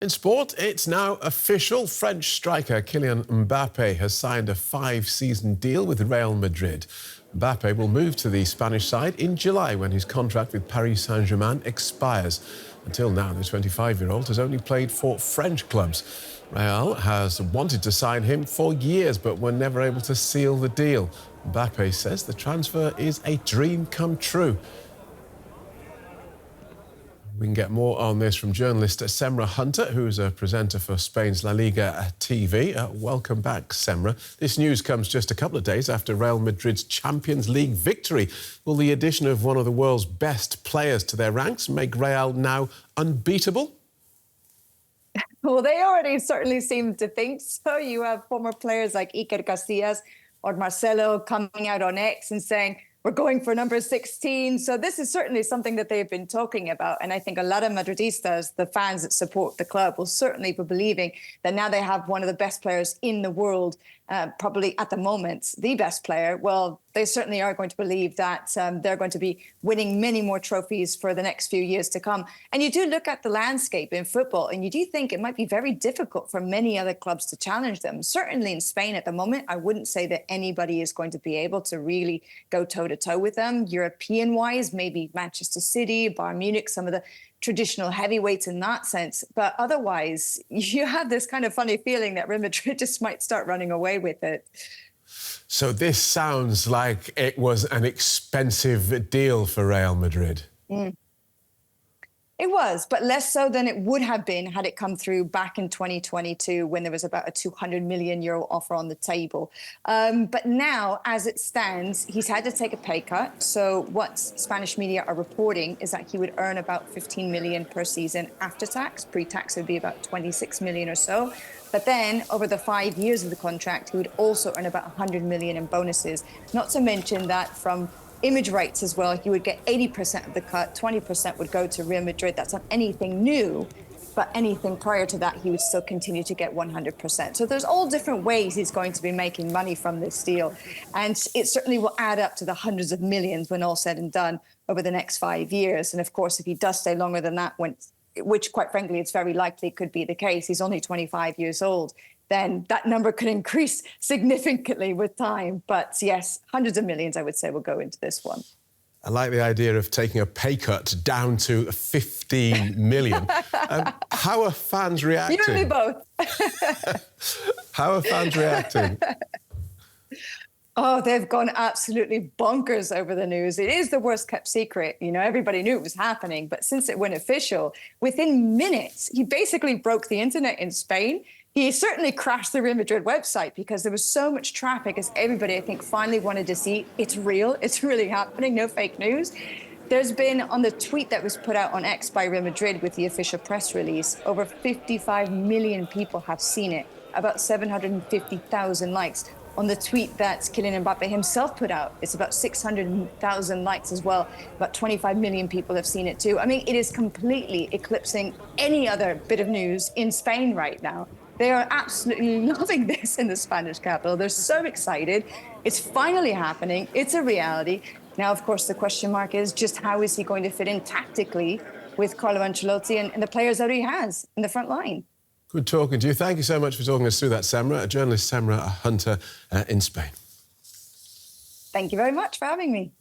In sport, it's now official. French striker Kylian Mbappe has signed a 5-season deal with Real Madrid. Mbappe will move to the Spanish side in July when his contract with Paris Saint-Germain expires. Until now, the 25-year-old has only played for French clubs. Real has wanted to sign him for years, but were never able to seal the deal. Mbappe says the transfer is a dream come true. We can get more on this from journalist Semra Hunter, who is a presenter for Spain's LaLiga TV. Welcome back, Semra. This news comes just a couple of days after Real Madrid's Champions League victory. Will the addition of one of the world's best players to their ranks make Real now unbeatable? Well, they already certainly seem to think so. You have former players like Iker Casillas or Marcelo coming out on X and saying, we're going for number 16. So this is certainly something that they've been talking about. And I think a lot of Madridistas, the fans that support the club, will certainly be believing that now they have one of the best players in the world, probably at the moment, the best player. Well, they certainly are going to believe that they're going to be winning many more trophies for the next few years to come. And you do look at the landscape in football and you do think it might be very difficult for many other clubs to challenge them. Certainly in Spain at the moment, I wouldn't say that anybody is going to be able to really go toe-to-toe with them. European-wise, maybe Manchester City, Bayern Munich, some of the traditional heavyweights in that sense. But otherwise, you have this kind of funny feeling that Real Madrid just might start running away with it. So this sounds like it was an expensive deal for Real Madrid. It was, but less so than it would have been had it come through back in 2022 when there was about a 200 million euro offer on the table. But now, as it stands, he's had to take a pay cut. So what Spanish media are reporting is that he would earn about 15 million per season after tax. Pre-tax would be about 26 million or so. But then over the 5 years of the contract, he would also earn about 100 million in bonuses. Not to mention that from image rights as well, he would get 80% of the cut, 20% would go to Real Madrid. That's not anything new, but anything prior to that, he would still continue to get 100%. So there's all different ways he's going to be making money from this deal. And it certainly will add up to the hundreds of millions when all said and done over the next 5 years. And of course, if he does stay longer than that, which quite frankly, it's very likely could be the case, he's only 25 years old, then that number could increase significantly with time. But yes, hundreds of millions, I would say, will go into this one. I like the idea of taking a pay cut down to 15 million. How are fans reacting? You and me both. How are fans reacting? Oh, they've gone absolutely bonkers over the news. It is the worst kept secret. You know, everybody knew it was happening. But since it went official, within minutes, he basically broke the internet in Spain. He certainly crashed the Real Madrid website because there was so much traffic as everybody, I think, finally wanted to see it's real. It's really happening. No fake news. There's been, on the tweet that was put out on X by Real Madrid with the official press release, over 55 million people have seen it, about 750,000 likes. On the tweet that Kylian Mbappe himself put out, it's about 600,000 likes as well. About 25 million people have seen it too. I mean, it is completely eclipsing any other bit of news in Spain right now. They are absolutely loving this in the Spanish capital. They're so excited. It's finally happening. It's a reality. Now, of course, the question mark is just how is he going to fit in tactically with Carlo Ancelotti and the players that he has in the front line? Good talking to you. Thank you so much for talking us through that, Semra. Journalist Semra Hunter in Spain. Thank you very much for having me.